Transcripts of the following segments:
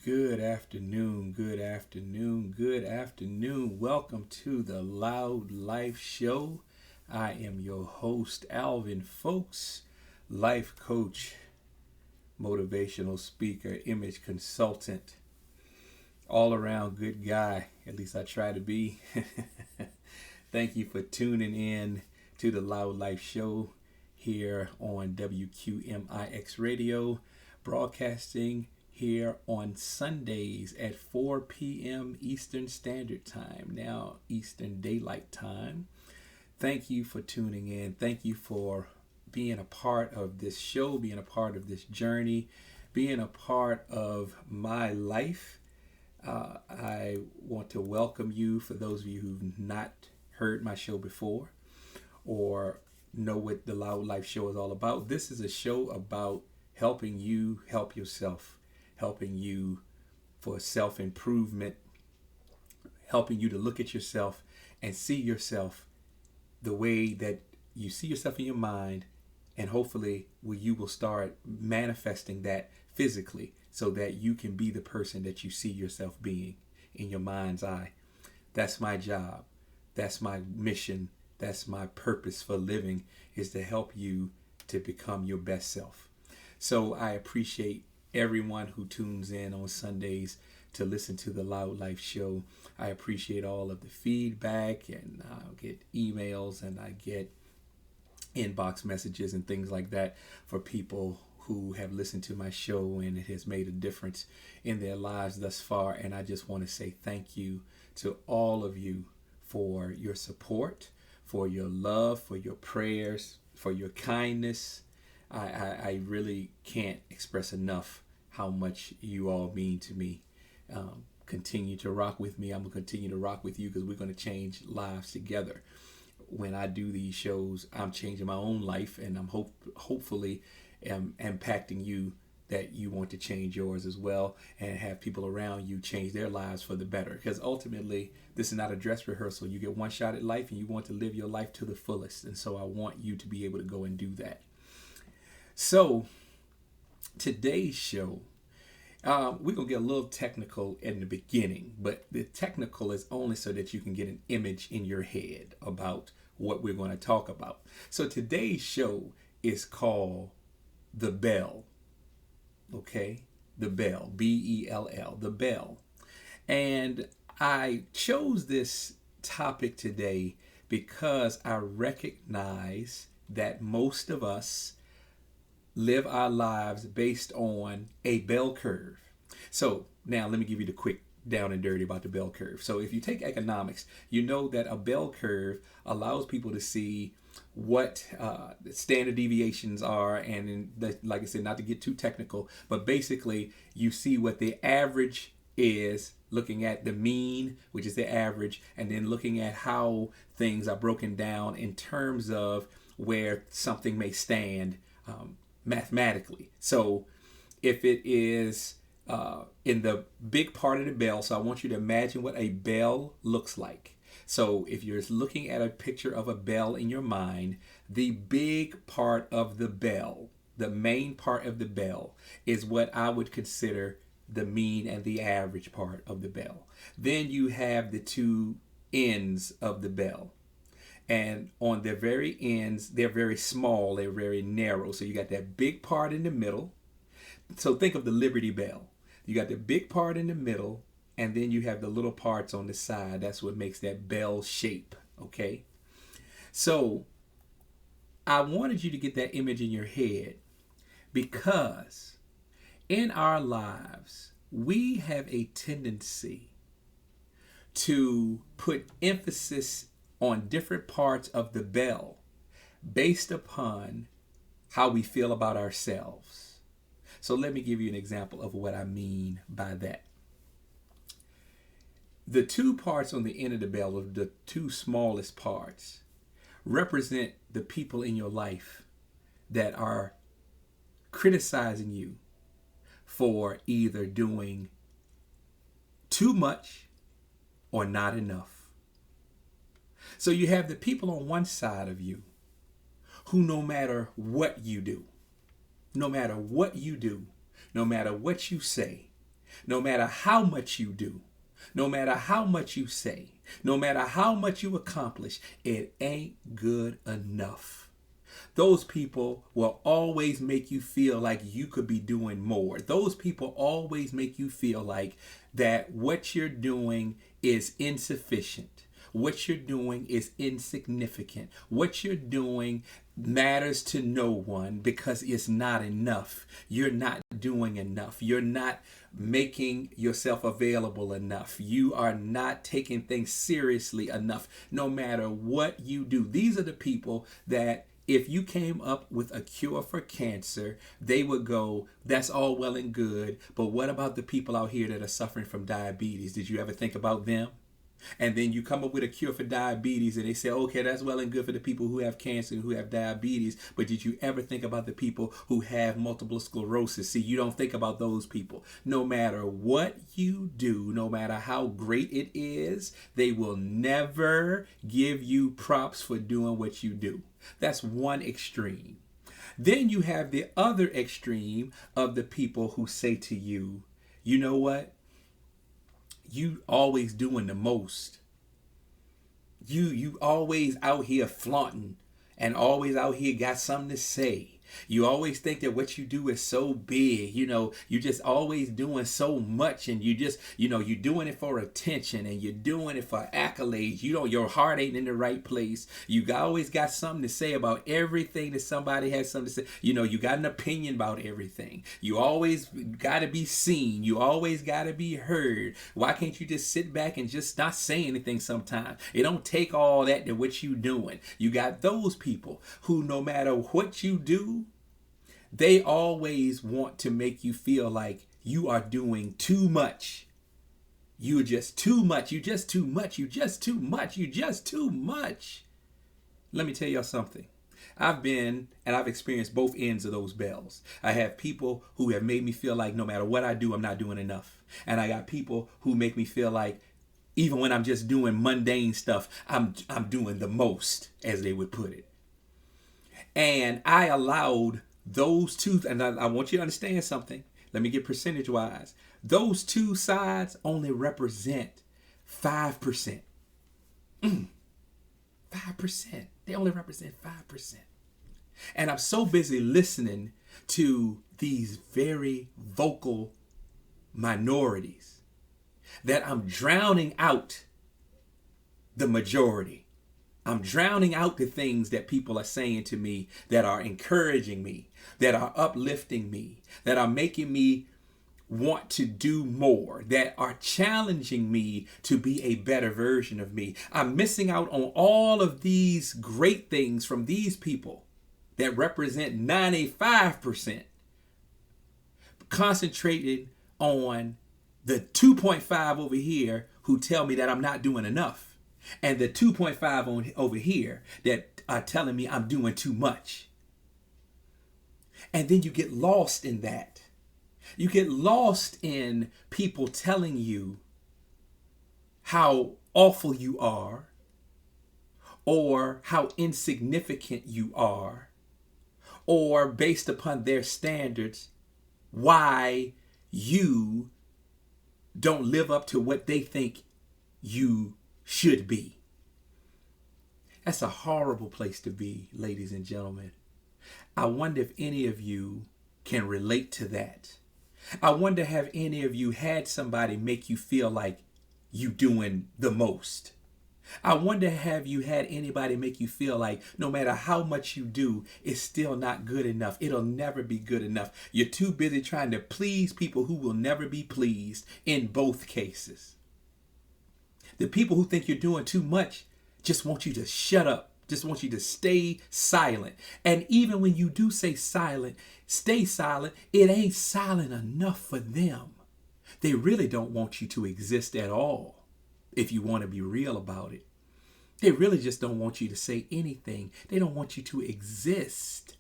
Good afternoon, good afternoon, good afternoon. Welcome to the Loud Life Show. I am your host, Alvin Folks, life coach, motivational speaker, image consultant, all around good guy. At least I try to be. Thank you for tuning in to the Loud Life Show here on WQMIX Radio, broadcasting here on Sundays at 4 p.m. Eastern Standard Time, now Eastern Daylight Time. Thank you for tuning in. Thank you for being a part of this show, being a part of this journey, being a part of my life. I want to welcome you, for those of you who've not heard my show before or know what the Loud Life Show is all about. This is a show about helping you help yourself, helping you for self-improvement, helping you to look at yourself and see yourself the way that you see yourself in your mind, and hopefully you will start manifesting that physically so that you can be the person that you see yourself being in your mind's eye. That's my job. That's my mission. That's my purpose for living, is to help you to become your best self. So I appreciate everyone who tunes in on Sundays to listen to the Loud Life Show. I appreciate all of the feedback, and I get emails and I get inbox messages and things like that for people who have listened to my show, and it has made a difference in their lives thus far. And I just want to say thank you to all of you for your support, for your love, for your prayers, for your kindness. I really can't express enough how much you all mean to me. Continue to rock with me. I'm going to continue to rock with you, because we're going to change lives together. When I do these shows, I'm changing my own life, and I'm hopefully impacting you, that you want to change yours as well, and have people around you change their lives for the better. Because ultimately, this is not a dress rehearsal. You get one shot at life, and you want to live your life to the fullest. And so I want you to be able to go and do that. So today's show, we're going to get a little technical in the beginning, but the technical is only so that you can get an image in your head about what we're going to talk about. So today's show is called The Bell. Okay? The Bell. B-E-L-L. The Bell. And I chose this topic today because I recognize that most of us live our lives based on a bell curve. So now let me give you the quick down and dirty about the bell curve. So if you take economics, you know that a bell curve allows people to see what the standard deviations are, and like I said, not to get too technical, but basically you see what the average is, looking at the mean, which is the average, and then looking at how things are broken down in terms of where something may stand mathematically. So if it is in the big part of the bell, so I want you to imagine what a bell looks like. So if you're looking at a picture of a bell in your mind, the big part of the bell, the main part of the bell, is what I would consider the mean and the average part of the bell. Then you have the two ends of the bell. And on their very ends, they're very small, they're very narrow. So you got that big part in the middle. So think of the Liberty Bell. You got the big part in the middle, and then you have the little parts on the side. That's what makes that bell shape, okay? So I wanted you to get that image in your head, because in our lives, we have a tendency to put emphasis on different parts of the bell based upon how we feel about ourselves. So let me give you an example of what I mean by that. The two parts on the end of the bell, or the two smallest parts, represent the people in your life that are criticizing you for either doing too much or not enough. So you have the people on one side of you who, no matter what you do, no matter what you say, no matter how much you do, no matter how much you say, no matter how much you accomplish, it ain't good enough. Those people will always make you feel like you could be doing more. Those people always make you feel like that what you're doing is insufficient. What you're doing is insignificant. What you're doing matters to no one because it's not enough. You're not doing enough. You're not making yourself available enough. You are not taking things seriously enough, no matter what you do. These are the people that if you came up with a cure for cancer, they would go, that's all well and good, but what about the people out here that are suffering from diabetes? Did you ever think about them? And then you come up with a cure for diabetes and they say, okay, that's well and good for the people who have cancer and who have diabetes. But did you ever think about the people who have multiple sclerosis? See, you don't think about those people. No matter what you do, no matter how great it is, they will never give you props for doing what you do. That's one extreme. Then you have the other extreme of the people who say to you, you know what? You always doing the most. You always out here flaunting and always out here got something to say. You always think that what you do is so big, you just always doing so much, and you just, you're doing it for attention and you're doing it for accolades. Your heart ain't in the right place. You always got something to say about everything that somebody has something to say. You got an opinion about everything. You always got to be seen. You always got to be heard. Why can't you just sit back and just not say anything sometimes? It don't take all that to what you doing. You got those people who no matter what you do, they always want to make you feel like you are doing too much. You're just too much. You just too much. You just too much. You just too much. Let me tell y'all something. I've experienced both ends of those bells. I have people who have made me feel like no matter what I do, I'm not doing enough. And I got people who make me feel like even when I'm just doing mundane stuff, I'm doing the most, as they would put it. And I allowed those two, and I want you to understand something. Let me get percentage wise. Those two sides only represent 5%. 5%. They only represent 5%. And I'm so busy listening to these very vocal minorities that I'm drowning out the majority. I'm drowning out the things that people are saying to me that are encouraging me, that are uplifting me, that are making me want to do more, that are challenging me to be a better version of me. I'm missing out on all of these great things from these people that represent 95%, concentrated on the 2.5 over here who tell me that I'm not doing enough. And the 2.5 over here that are telling me I'm doing too much. And then you get lost in that. You get lost in people telling you how awful you are, or how insignificant you are, or based upon their standards, why you don't live up to what they think you should be. That's a horrible place to be, ladies and gentlemen. I wonder if any of you can relate to that. I wonder, have any of you had somebody make you feel like you doing the most? I wonder, have you had anybody make you feel like no matter how much you do, it's still not good enough. It'll never be good enough. You're too busy trying to please people who will never be pleased in both cases. The people who think you're doing too much just want you to shut up, just want you to stay silent. And even when you do stay silent, it ain't silent enough for them. They really don't want you to exist at all, if you want to be real about it. They really just don't want you to say anything. They don't want you to exist.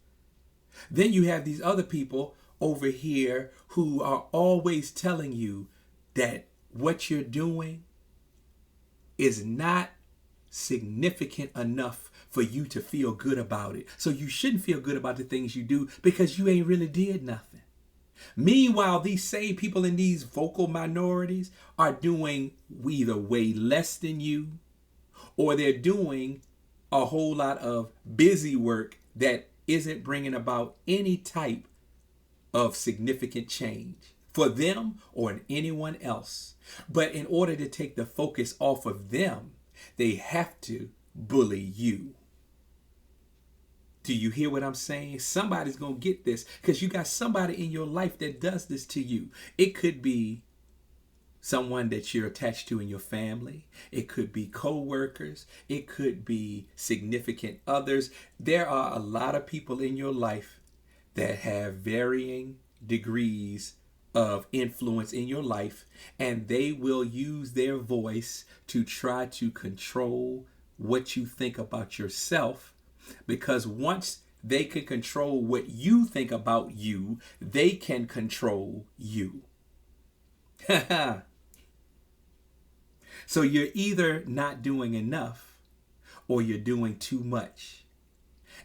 Then you have these other people over here who are always telling you that what you're doing is not significant enough for you to feel good about it. So you shouldn't feel good about the things you do because you ain't really did nothing. Meanwhile, these same people in these vocal minorities are doing either way less than you, or they're doing a whole lot of busy work that isn't bringing about any type of significant change for them or in anyone else. But in order to take the focus off of them, they have to bully you. Do you hear what I'm saying? Somebody's going to get this because you got somebody in your life that does this to you. It could be someone that you're attached to in your family. It could be co-workers. It could be significant others. There are a lot of people in your life that have varying degrees of influence in your life, and they will use their voice to try to control what you think about yourself, because once they can control what you think about you, they can control you. So you're either not doing enough or you're doing too much.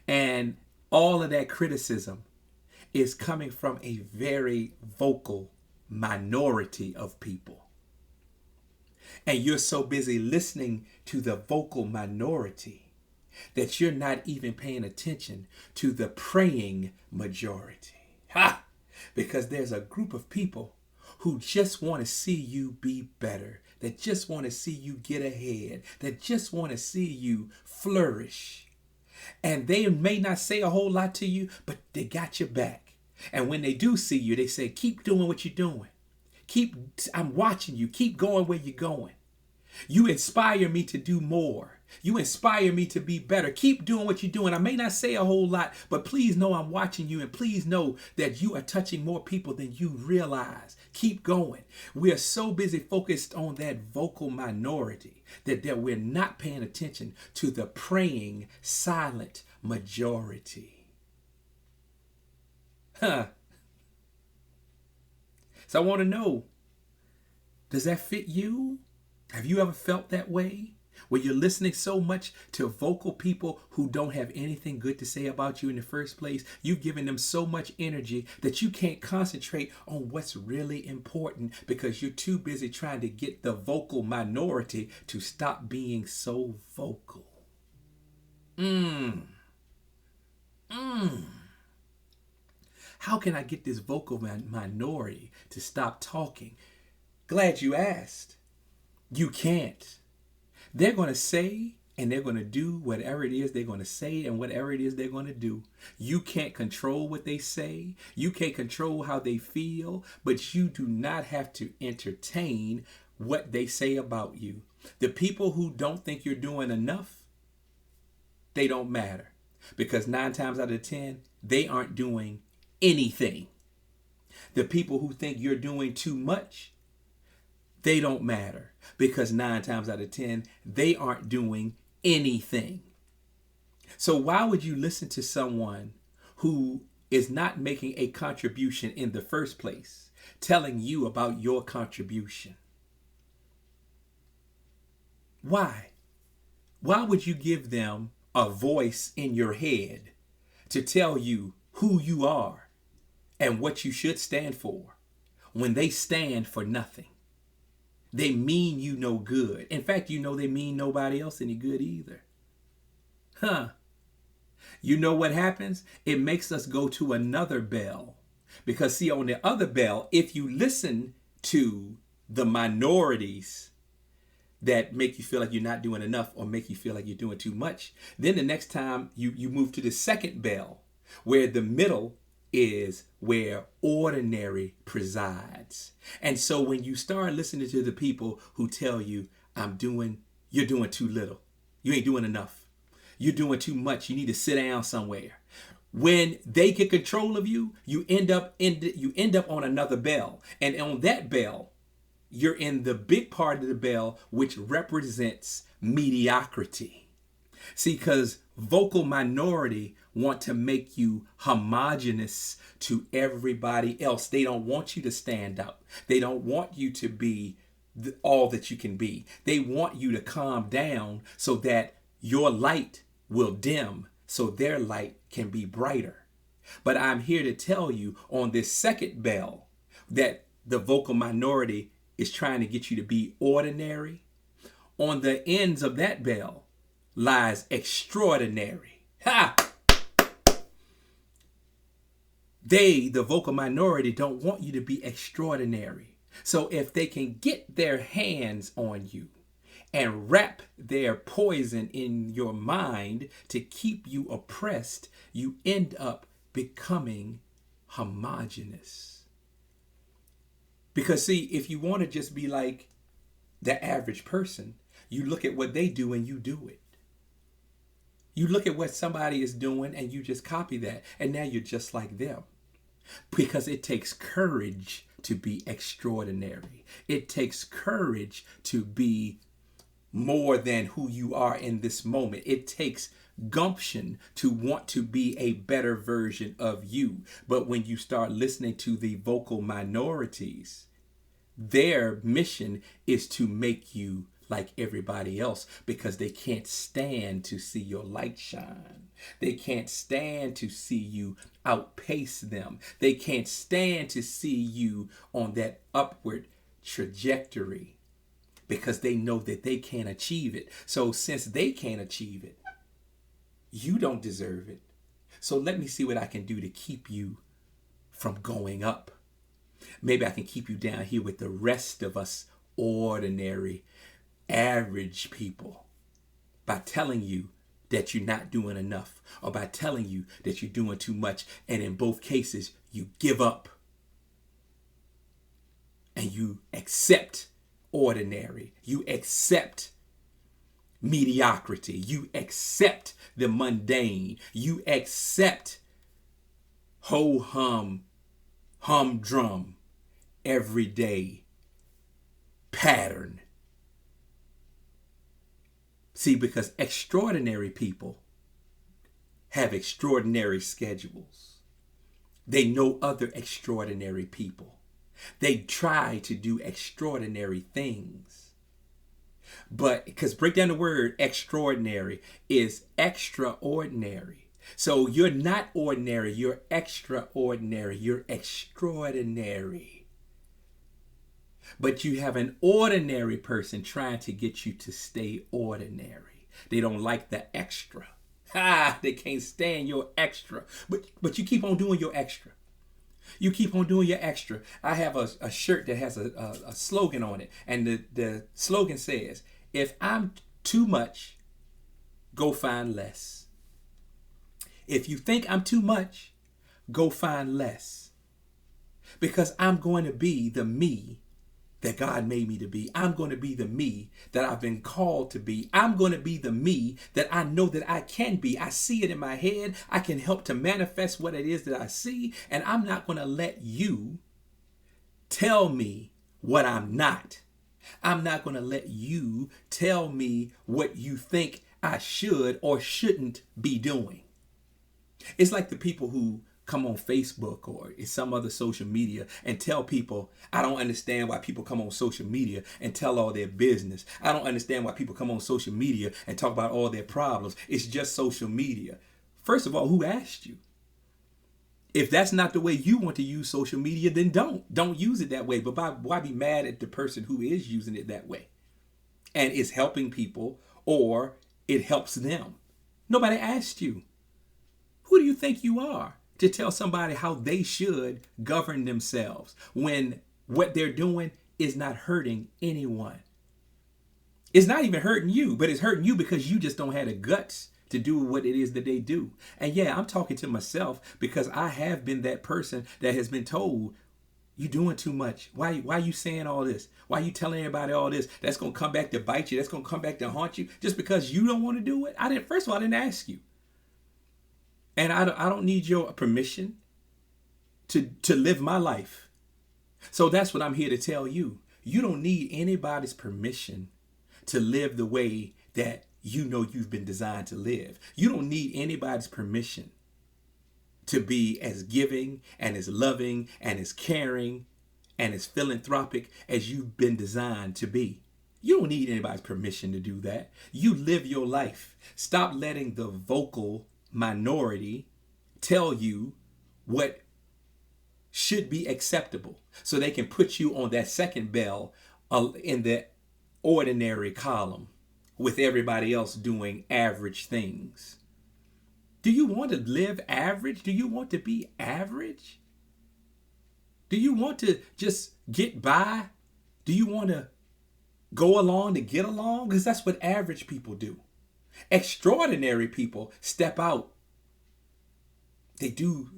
And all of that criticism is coming from a very vocal minority of people. And you're so busy listening to the vocal minority that you're not even paying attention to the praying majority. Ha! Because there's a group of people who just want to see you be better, that just want to see you get ahead, that just want to see you flourish. And they may not say a whole lot to you, but they got your back. And when they do see you, they say, keep doing what you're doing. I'm watching you. Keep going where you're going. You inspire me to do more. You inspire me to be better. Keep doing what you're doing. I may not say a whole lot, but please know I'm watching you, and please know that you are touching more people than you realize. Keep going. We are so busy focused on that vocal minority that we're not paying attention to the praying silent majority. So I want to know, does that fit you? Have you ever felt that way? Where you're listening so much to vocal people who don't have anything good to say about you in the first place. You've given them so much energy that you can't concentrate on what's really important because you're too busy trying to get the vocal minority to stop being so vocal. How can I get this vocal minority to stop talking? Glad you asked. You can't. They're going to say and they're going to do whatever it is they're going to say and whatever it is they're going to do. You can't control what they say. You can't control how they feel, but you do not have to entertain what they say about you. The people who don't think you're doing enough, they don't matter, because 9 times out of 10, they aren't doing anything. The people who think you're doing too much, they don't matter, because 9 times out of 10, they aren't doing anything. So why would you listen to someone who is not making a contribution in the first place, telling you about your contribution? Why? Why would you give them a voice in your head to tell you who you are and what you should stand for when they stand for nothing? They mean you no good. In fact, you know they mean nobody else any good either. You know what happens? It makes us go to another bell. Because see, on the other bell, if you listen to the minorities that make you feel like you're not doing enough or make you feel like you're doing too much, then the next time you move to the second bell, where the middle is where ordinary presides. And so when you start listening to the people who tell you, you're doing too little, you ain't doing enough, you're doing too much, you need to sit down somewhere. When they get control of you, you end up on another bell. And on that bell, you're in the big part of the bell, which represents mediocrity. See, because vocal minority want to make you homogenous to everybody else. They don't want you to stand out. They don't want you to be all that you can be. They want you to calm down so that your light will dim, so their light can be brighter. But I'm here to tell you on this second bell that the vocal minority is trying to get you to be ordinary. On the ends of that bell lies extraordinary. Ha! They, the vocal minority, don't want you to be extraordinary. So if they can get their hands on you and wrap their poison in your mind to keep you oppressed, you end up becoming homogenous. Because see, if you want to just be like the average person, you look at what they do and you do it. You look at what somebody is doing and you just copy that, and now you're just like them. Because it takes courage to be extraordinary. It takes courage to be more than who you are in this moment. It takes gumption to want to be a better version of you. But when you start listening to the vocal minorities, their mission is to make you like everybody else because they can't stand to see your light shine. They can't stand to see you outpace them. They can't stand to see you on that upward trajectory because they know that they can't achieve it. So since they can't achieve it, you don't deserve it. So let me see what I can do to keep you from going up. Maybe I can keep you down here with the rest of us ordinary, average people by telling you that you're not doing enough, or by telling you that you're doing too much. And in both cases, you give up and you accept ordinary. You accept mediocrity. You accept the mundane. You accept ho-hum, humdrum, everyday pattern. See, because extraordinary people have extraordinary schedules. They know other extraordinary people. They try to do extraordinary things. But because break down the word extraordinary is extraordinary. So you're not ordinary, you're extraordinary, you're extraordinary. But you have an ordinary person trying to get you to stay ordinary. They don't like the extra. They can't stand your extra. But you keep on doing your extra. You keep on doing your extra. I have a shirt that has a slogan on it. And the slogan says, if I'm too much, go find less. If you think I'm too much, go find less. Because I'm going to be the me that God made me to be. I'm going to be the me that I've been called to be. I'm going to be the me that I know that I can be. I see it in my head. I can help to manifest what it is that I see. And I'm not going to let you tell me what I'm not. I'm not going to let you tell me what you think I should or shouldn't be doing. It's like the people who come on Facebook or some other social media and tell people, I don't understand why people come on social media and tell all their business. I don't understand why people come on social media and talk about all their problems. It's just social media. First of all, who asked you? If that's not the way you want to use social media, then don't use it that way. But why be mad at the person who is using it that way and is helping people or it helps them? Nobody asked you. Who do you think you are to tell somebody how they should govern themselves when what they're doing is not hurting anyone? It's not even hurting you, but it's hurting you because you just don't have the guts to do what it is that they do. And yeah, I'm talking to myself because I have been that person that has been told, you're doing too much. Why are you saying all this? Why are you telling everybody all this? That's going to come back to bite you. That's going to come back to haunt you just because you don't want to do it. First of all, I didn't ask you. And I don't need your permission to live my life. So that's what I'm here to tell you. You don't need anybody's permission to live the way that you know you've been designed to live. You don't need anybody's permission to be as giving and as loving and as caring and as philanthropic as you've been designed to be. You don't need anybody's permission to do that. You live your life. Stop letting the vocal minority tell you what should be acceptable so they can put you on that second bell in the ordinary column with everybody else doing average things. Do you want to live average? Do you want to be average? Do you want to just get by? Do you want to go along to get along? Because that's what average people do. Extraordinary people step out. They do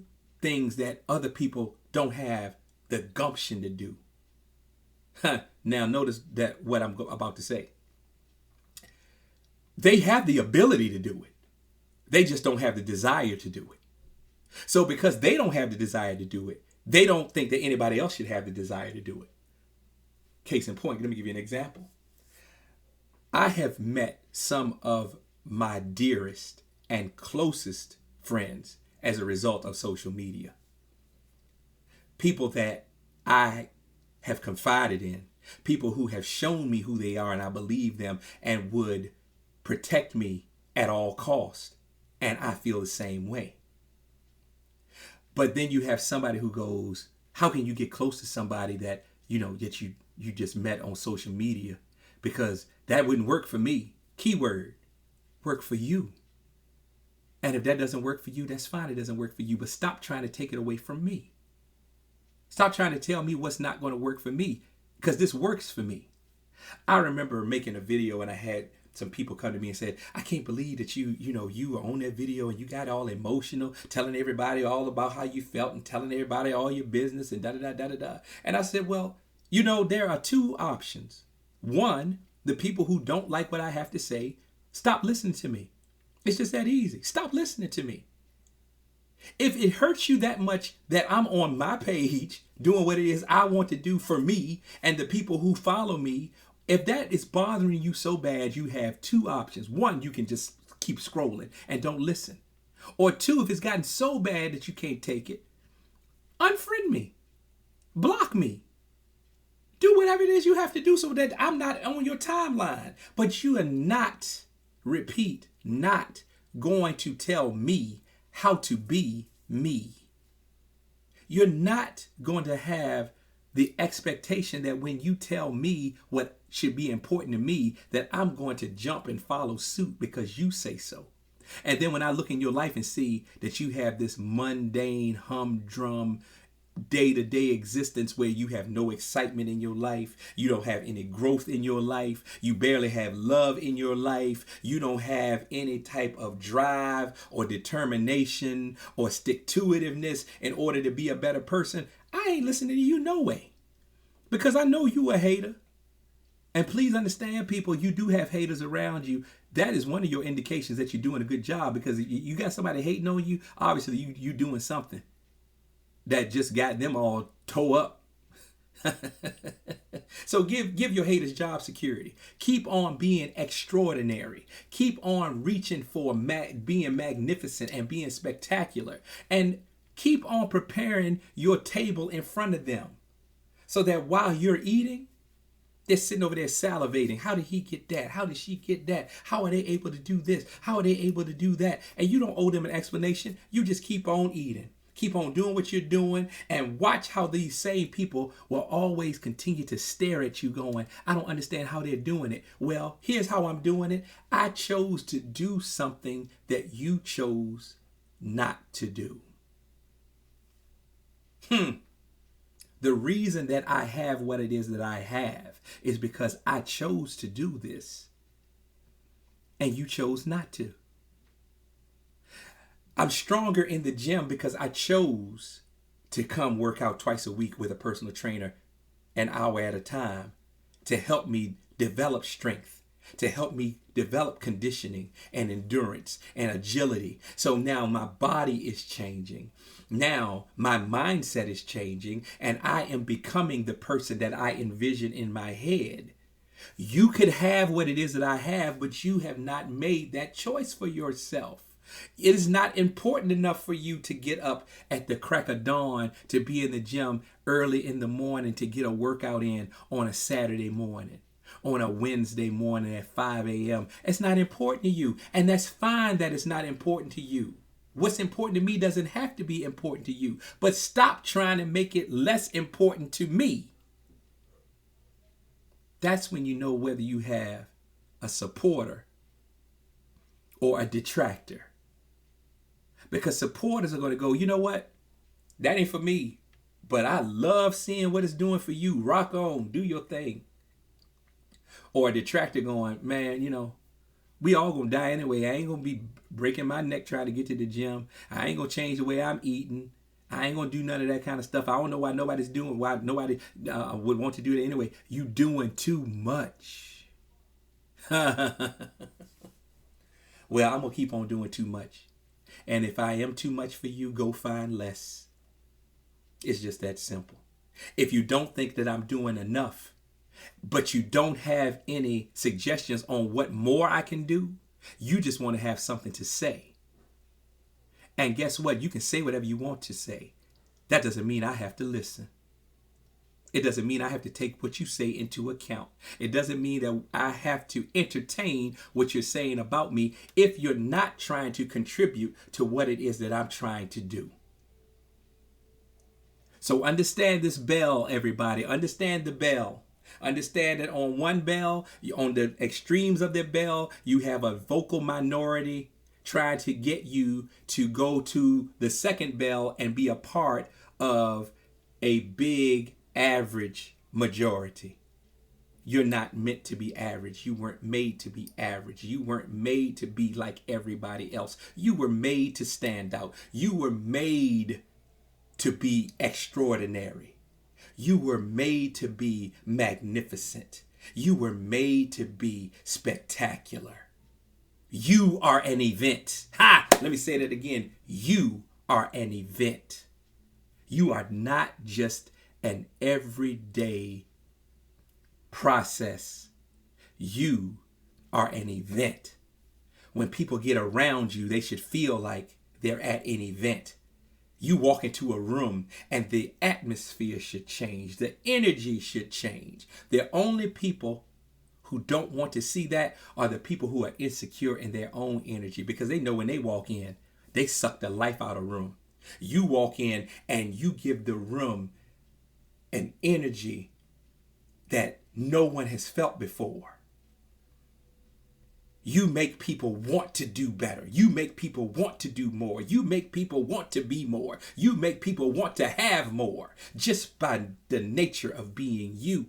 things that other people don't have the gumption to do. Now notice that what I'm about to say. They have the ability to do it. They just don't have the desire to do it. So because they don't have the desire to do it, they don't think that anybody else should have the desire to do it. Case in point, let me give you an example. I have met some of my dearest and closest friends as a result of social media. People that I have confided in, people who have shown me who they are and I believe them and would protect me at all costs. And I feel the same way. But then you have somebody who goes, how can you get close to somebody that, that you just met on social media? Because that wouldn't work for me. Keyword, work for you. And if that doesn't work for you, that's fine. It doesn't work for you. But stop trying to take it away from me. Stop trying to tell me what's not going to work for me, because this works for me. I remember making a video and I had some people come to me and said, I can't believe that you were on that video and you got all emotional, telling everybody all about how you felt and telling everybody all your business and da-da-da-da-da-da. And I said, well, there are two options. One, the people who don't like what I have to say, stop listening to me. It's just that easy. Stop listening to me. If it hurts you that much that I'm on my page doing what it is I want to do for me and the people who follow me, if that is bothering you so bad, you have two options. One, you can just keep scrolling and don't listen. Or two, if it's gotten so bad that you can't take it, unfriend me, block me, do whatever it is you have to do so that I'm not on your timeline. But you are not, repeat, not going to tell me how to be me. You're not going to have the expectation that when you tell me what should be important to me, that I'm going to jump and follow suit because you say so. And then when I look in your life and see that you have this mundane, humdrum, day-to-day existence where you have no excitement in your life, you don't have any growth in your life, you barely have love in your life, you don't have any type of drive or determination or stick-to-itiveness in order to be a better person, I ain't listening to you no way. Because I know you a hater. And please understand, people, you do have haters around you. That is one of your indications that you're doing a good job, because you got somebody hating on you. Obviously, you doing something that just got them all tore up. So give your haters job security. Keep on being extraordinary. Keep on reaching for being magnificent and being spectacular. And keep on preparing your table in front of them so that while you're eating, they're sitting over there salivating. How did he get that? How did she get that? How are they able to do this? How are they able to do that? And you don't owe them an explanation. You just keep on eating. Keep on doing what you're doing and watch how these same people will always continue to stare at you going, I don't understand how they're doing it. Well, here's how I'm doing it. I chose to do something that you chose not to do. The reason that I have what it is that I have is because I chose to do this and you chose not to. I'm stronger in the gym because I chose to come work out twice a week with a personal trainer an hour at a time to help me develop strength, to help me develop conditioning and endurance and agility. So now my body is changing. Now my mindset is changing and I am becoming the person that I envision in my head. You could have what it is that I have, but you have not made that choice for yourself. It is not important enough for you to get up at the crack of dawn, to be in the gym early in the morning, to get a workout in on a Saturday morning, on a Wednesday morning at 5 a.m. It's not important to you. And that's fine that it's not important to you. What's important to me doesn't have to be important to you. But stop trying to make it less important to me. That's when you know whether you have a supporter or a detractor. Because supporters are going to go, you know what? That ain't for me. But I love seeing what it's doing for you. Rock on. Do your thing. Or a detractor going, man, we all going to die anyway. I ain't going to be breaking my neck trying to get to the gym. I ain't going to change the way I'm eating. I ain't going to do none of that kind of stuff. I don't know why nobody's doing, why nobody would want to do it anyway. You doing too much. Well, I'm going to keep on doing too much. And if I am too much for you, go find less. It's just that simple. If you don't think that I'm doing enough, but you don't have any suggestions on what more I can do, you just want to have something to say. And guess what? You can say whatever you want to say. That doesn't mean I have to listen. It doesn't mean I have to take what you say into account. It doesn't mean that I have to entertain what you're saying about me if you're not trying to contribute to what it is that I'm trying to do. So understand this bell, everybody. Understand the bell. Understand that on one bell, on the extremes of the bell, you have a vocal minority trying to get you to go to the second bell and be a part of a big average majority. You're not meant to be average. You weren't made to be average. You weren't made to be like everybody else. You were made to stand out. You were made to be extraordinary. You were made to be magnificent. You were made to be spectacular. You are an event. Ha! Let me say that again. You are an event. You are not just an everyday process. You are an event. When people get around you, they should feel like they're at an event. You walk into a room and the atmosphere should change. The energy should change. The only people who don't want to see that are the people who are insecure in their own energy, because they know when they walk in, they suck the life out of a room. You walk in and you give the room an energy that no one has felt before. You make people want to do better. You make people want to do more. You make people want to be more. You make people want to have more just by the nature of being you.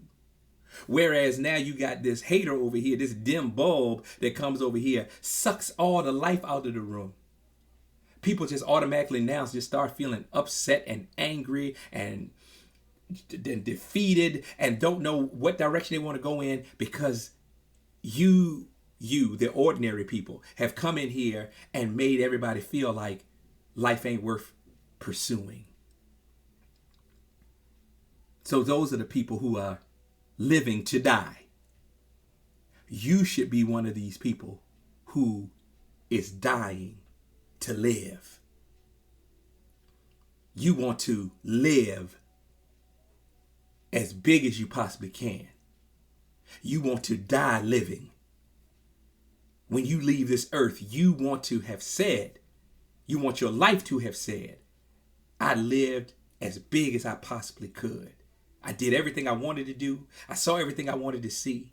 Whereas now you got this hater over here, this dim bulb that comes over here, sucks all the life out of the room. People just automatically now just start feeling upset and angry and defeated and don't know what direction they want to go in, because you, the ordinary people, have come in here and made everybody feel like life ain't worth pursuing. So those are the people who are living to die. You should be one of these people who is dying to live. You want to live as big as you possibly can. You want to die living. When you leave this earth, you want to have said, you want your life to have said, I lived as big as I possibly could. I did everything I wanted to do. I saw everything I wanted to see.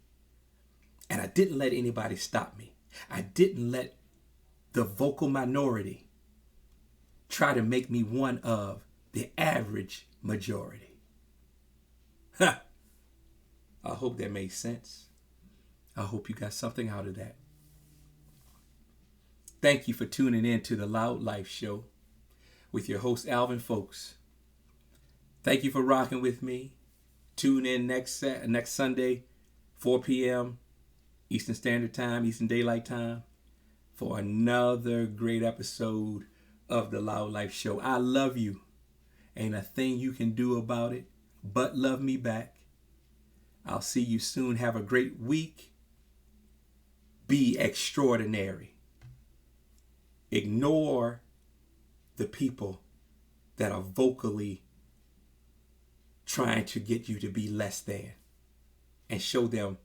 And I didn't let anybody stop me. I didn't let the vocal minority try to make me one of the average majority. I hope that made sense. I hope you got something out of that. Thank you for tuning in to the Loud Life Show with your host, Alvin Folks. Thank you for rocking with me. Tune in next Sunday, 4 p.m. Eastern Standard Time, Eastern Daylight Time, for another great episode of the Loud Life Show. I love you. Ain't a thing you can do about it but love me back. I'll see you soon. Have a great week. Be extraordinary. Ignore the people that are vocally trying to get you to be less than, and show them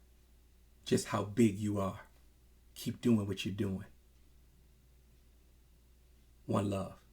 just how big you are. Keep doing what you're doing. One love.